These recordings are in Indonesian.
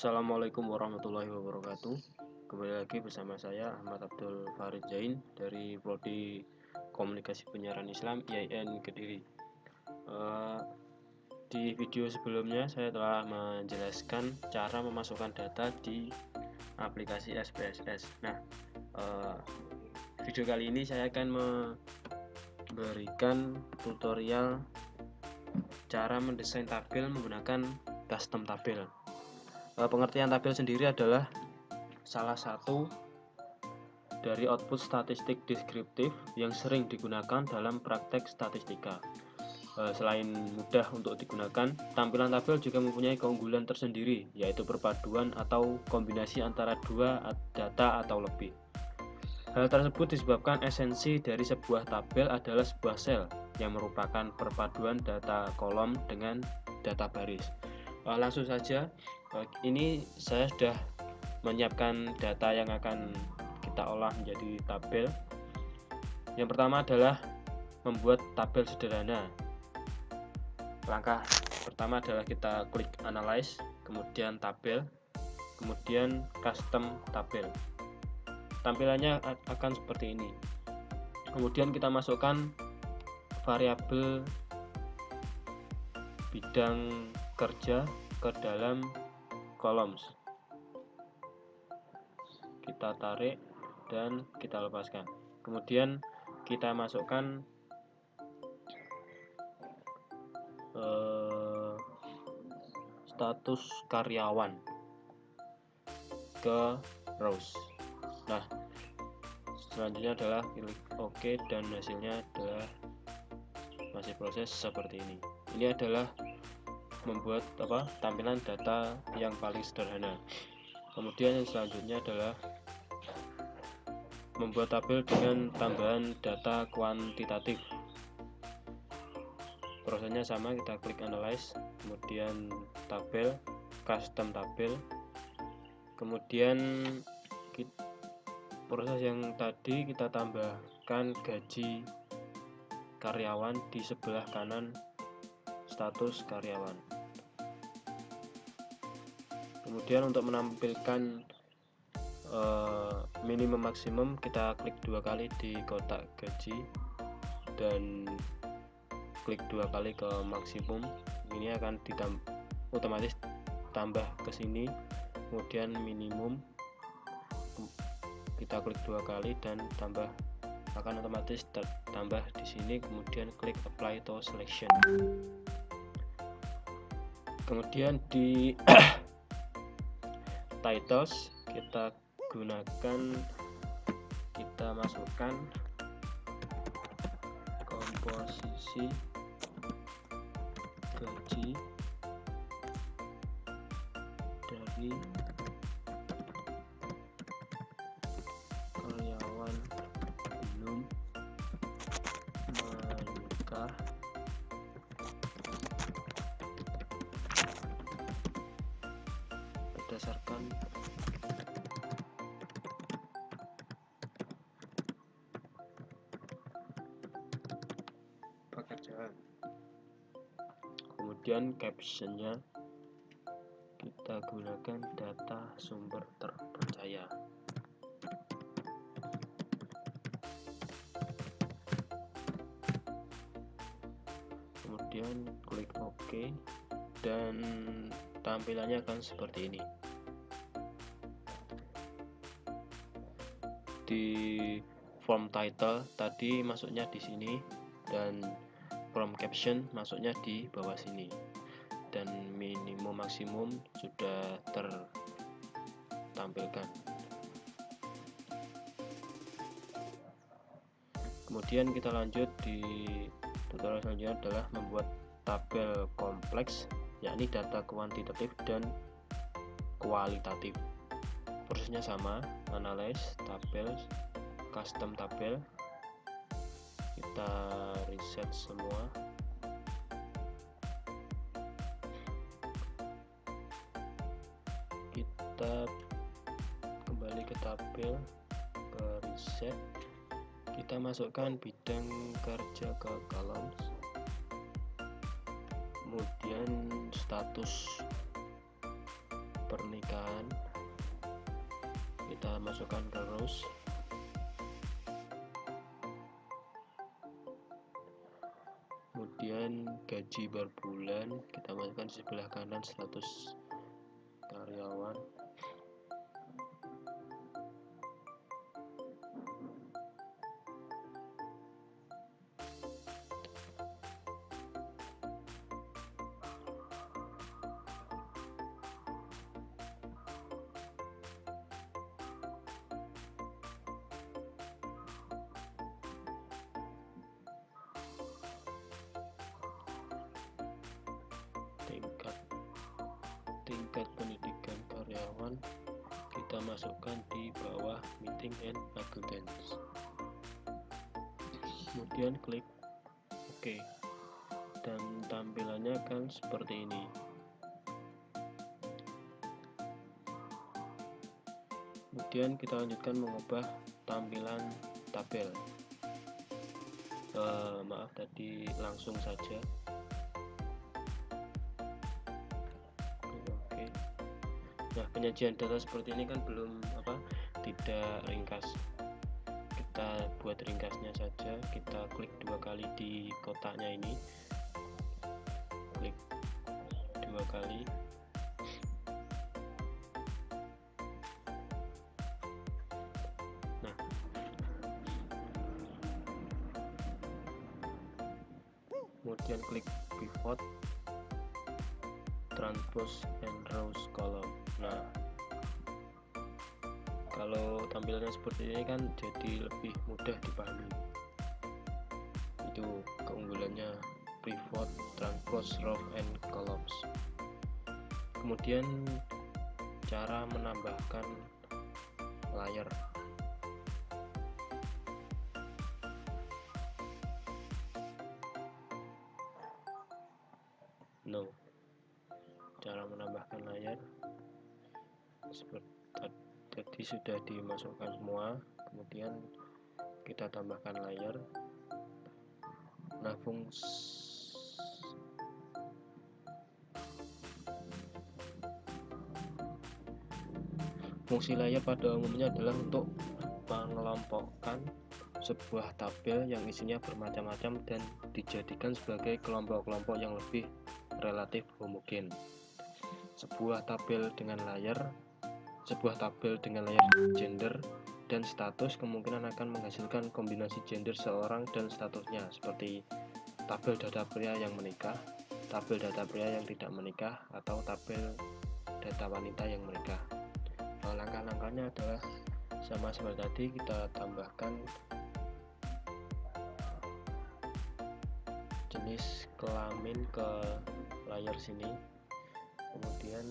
Assalamualaikum warahmatullahi wabarakatuh. Kembali lagi bersama saya Ahmad Abdul Farid Zain dari Prodi Komunikasi Penyiaran Islam IAIN Kediri. Di video sebelumnya saya telah menjelaskan cara memasukkan data di aplikasi SPSS. Nah, video kali ini saya akan memberikan tutorial cara mendesain tabel menggunakan custom tabel. Pengertian tabel sendiri adalah salah satu dari output statistik deskriptif yang sering digunakan dalam praktek statistika. Selain mudah untuk digunakan, tampilan tabel juga mempunyai keunggulan tersendiri, yaitu perpaduan atau kombinasi antara dua data atau lebih. Hal tersebut disebabkan esensi dari sebuah tabel adalah sebuah sel yang merupakan perpaduan data kolom dengan data baris. Langsung saja, ini saya sudah menyiapkan data yang akan kita olah menjadi tabel. Yang pertama adalah membuat tabel sederhana. Langkah pertama adalah kita klik analyze, kemudian tabel, kemudian custom tabel. Tampilannya akan seperti ini. Kemudian kita masukkan variabel bidang kerja ke dalam columns. Kita tarik dan kita lepaskan. Kemudian kita masukkan status karyawan ke rows. Nah, selanjutnya adalah klik OK dan hasilnya adalah masih proses seperti ini. Ini adalah membuat tampilan data yang paling sederhana. Kemudian yang selanjutnya adalah membuat tabel dengan tambahan data kuantitatif. Prosesnya sama, kita klik analyze, kemudian tabel, custom tabel, kemudian proses yang tadi kita tambahkan gaji karyawan di sebelah kanan status karyawan. Kemudian untuk menampilkan minimum maksimum, kita klik dua kali di kotak gaji dan klik dua kali ke maksimum. Ini akan otomatis tambah ke sini. Kemudian minimum kita klik dua kali dan akan otomatis tambah di sini. Kemudian klik apply to selection. Kemudian di titles kita masukkan komposisi gaji dari karyawan belum menikah berdasarkan pekerjaan. Kemudian captionnya kita gunakan data sumber terpercaya. Kemudian klik OK dan tampilannya akan seperti ini. Di form title tadi masuknya di sini dan form caption masuknya di bawah sini, dan minimum maksimum sudah tertampilkan. Kemudian kita lanjut di tutorial selanjutnya adalah membuat tabel kompleks, yakni data kuantitatif dan kualitatif. Prosesnya sama, analyze, tabel, custom tabel, kita reset semua. Kita kembali ke tabel, ke reset, kita masukkan bidang kerja ke columns, kemudian status pernikahan, kita masukkan ke rows. Kemudian gaji per bulan kita masukkan di sebelah kanan, status karyawan. Tingkat pendidikan karyawan kita masukkan di bawah meeting and attendance. Kemudian klik OK, dan tampilannya kan seperti ini. Kemudian kita lanjutkan mengubah tampilan tabel. Maaf tadi langsung saja. Nah, penyajian data seperti ini kan tidak ringkas. Kita buat ringkasnya saja. Kita klik 2 kali di kotaknya ini, klik 2 kali. Nah, kemudian klik pivot, transpose and rows column. Nah, kalau tampilannya seperti ini kan jadi lebih mudah dipahami. Itu keunggulannya pivot, transpose, row and columns. Kemudian cara menambahkan layar. Cara menambahkan layar seperti tadi sudah dimasukkan semua. Kemudian kita tambahkan layar. Nah, fungsi layar pada umumnya adalah untuk mengelompokkan sebuah tabel yang isinya bermacam-macam dan dijadikan sebagai kelompok-kelompok yang lebih relatif homogen. Sebuah tabel dengan layar gender dan status kemungkinan akan menghasilkan kombinasi gender seorang dan statusnya, seperti tabel data pria yang menikah, tabel data pria yang tidak menikah, atau tabel data wanita yang menikah. Langkah-langkahnya adalah sama seperti tadi, kita tambahkan jenis kelamin ke layar sini, kemudian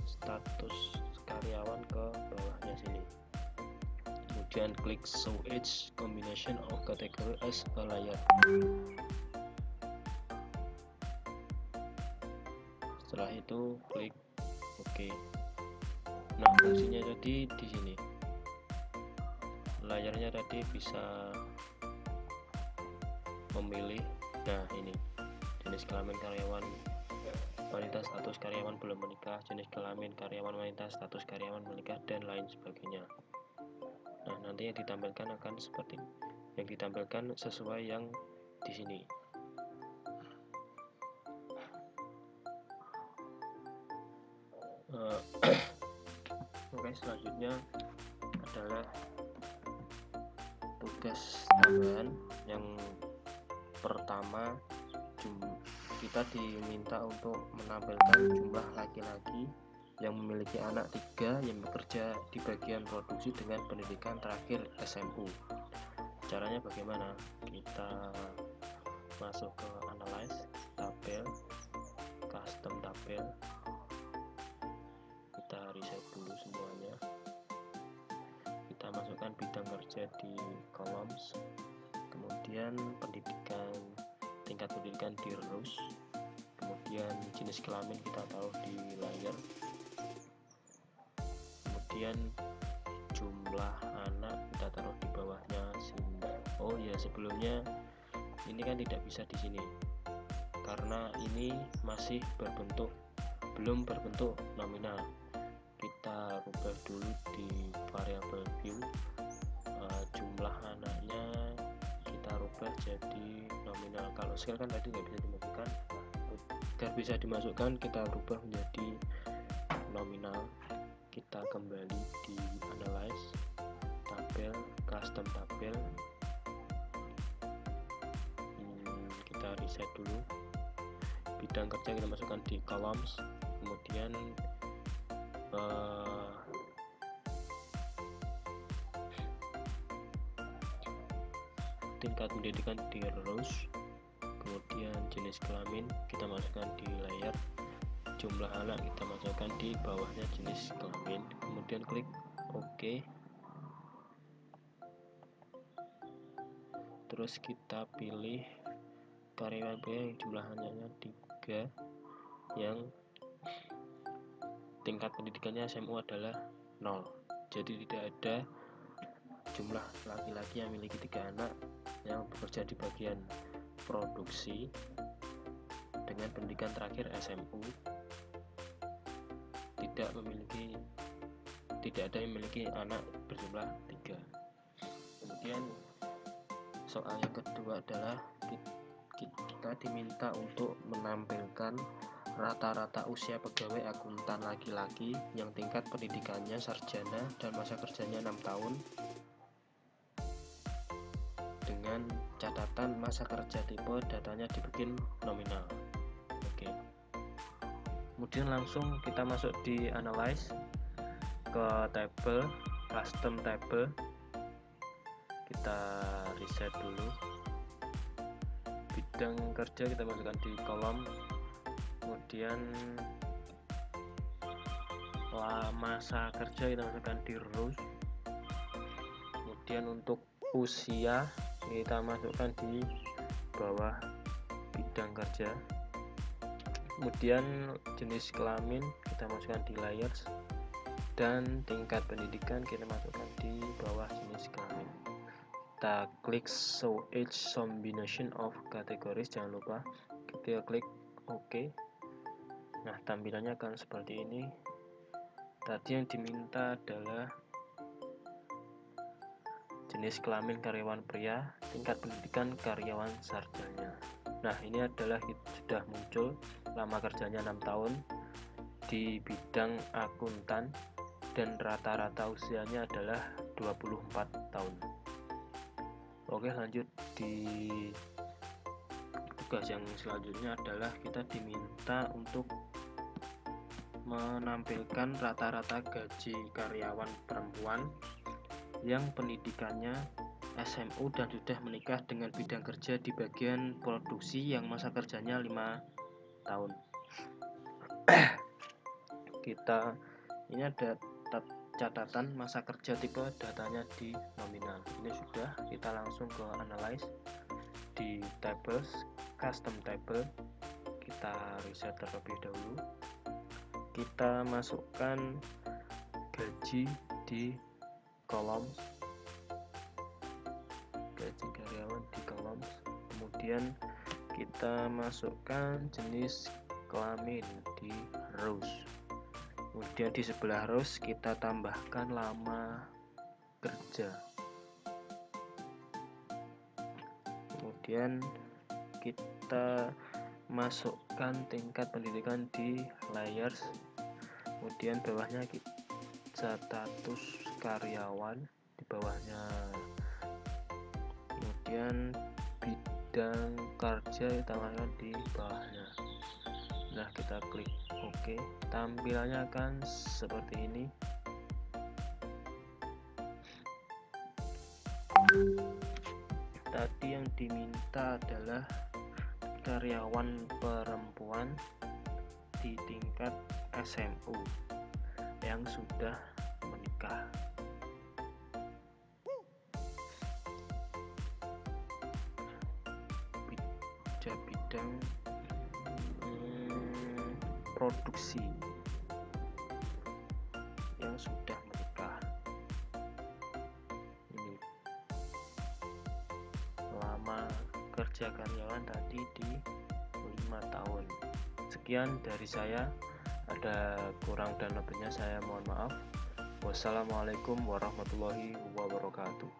status karyawan ke bawahnya sini, kemudian klik show each combination of category as a layer. Setelah itu klik OK. Nah, fungsinya tadi di sini, layarnya tadi bisa memilih. Nah, ini jenis kelamin karyawan wanita, status karyawan belum menikah, jenis kelamin karyawan wanita, status karyawan menikah, dan lain sebagainya. Nah, nanti yang ditampilkan akan seperti ini. Yang ditampilkan sesuai yang di sini. Oke, selanjutnya adalah tugas tambahan. Yang pertama, kita diminta untuk menampilkan jumlah laki-laki yang memiliki anak 3 yang bekerja di bagian produksi dengan pendidikan terakhir SMU. Caranya bagaimana? Kita masuk ke analyze, tabel, custom tabel, kita reset dulu semuanya, kita masukkan bidang kerja di columns, kemudian tingkat pendidikan di rows, kemudian jenis kelamin kita taruh di layar, kemudian jumlah anak kita taruh di bawahnya sini. Oh ya, sebelumnya ini kan tidak bisa di sini karena ini masih belum berbentuk nominal. kita rubah dulu di variabel view. Jumlah anaknya kita rubah jadi nominal. Kalau scale kan tadi nggak bisa dimasukkan, agar bisa dimasukkan kita rubah menjadi nominal. Kita kembali di analyze, tabel, custom tabel, kita reset dulu. Bidang kerja kita masukkan di columns, kemudian tingkat pendidikan di rows, kemudian jenis kelamin kita masukkan di layer, jumlah anak kita masukkan di bawahnya jenis kelamin, kemudian klik OK. Terus kita pilih karyawan pria yang jumlah anaknya 3, yang tingkat pendidikannya SMU adalah 0. Jadi tidak ada jumlah laki-laki yang memiliki 3 anak yang bekerja di bagian produksi dengan pendidikan terakhir SMU, tidak ada yang memiliki anak berjumlah 3. Kemudian soal yang kedua adalah kita diminta untuk menampilkan rata-rata usia pegawai akuntan laki-laki yang tingkat pendidikannya sarjana dan masa kerjanya 6 tahun, dengan catatan masa kerja tipe datanya dibikin nominal. Oke. Kemudian langsung kita masuk di analyze, ke tabel, custom tabel, kita reset dulu. Bidang kerja kita masukkan di kolom, kemudian masa kerja kita masukkan di rows, kemudian untuk usia kita masukkan di bawah bidang kerja, kemudian jenis kelamin kita masukkan di layers, dan tingkat pendidikan kita masukkan di bawah jenis kelamin. Kita klik show each combination of categories, jangan lupa kita klik OK. Nah, tampilannya akan seperti ini. Tadi yang diminta adalah jenis kelamin karyawan pria, tingkat pendidikan karyawan sarjana. Nah, ini adalah sudah muncul, lama kerjanya 6 tahun di bidang akuntan dan rata-rata usianya adalah 24 tahun. Oke, lanjut di tugas yang selanjutnya adalah kita diminta untuk menampilkan rata-rata gaji karyawan perempuan yang pendidikannya SMU dan sudah menikah dengan bidang kerja di bagian produksi yang masa kerjanya 5 tahun. Ini ada catatan masa kerja tipe datanya di nominal. Ini sudah, kita langsung ke analyze di tables, custom table, kita reset terlebih dahulu. Kita masukkan gaji di kolom, gaji karyawan di kolom, kemudian kita masukkan jenis kelamin di rows, kemudian di sebelah rows kita tambahkan lama kerja, kemudian kita masukkan tingkat pendidikan di layers, kemudian bawahnya kita status karyawan, di bawahnya kemudian bidang kerja ditambahkan di bawahnya. Nah, kita klik OK. Tampilannya akan seperti ini. Tadi yang diminta adalah karyawan perempuan di tingkat SMU yang sudah menikah. Bidang produksi yang sudah menikah. Ini lama kerja karyawan tadi di 5 tahun. Sekian dari saya. Ada kurang dan lebihnya saya mohon maaf. Wassalamualaikum warahmatullahi wabarakatuh.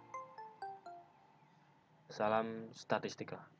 Salam statistika.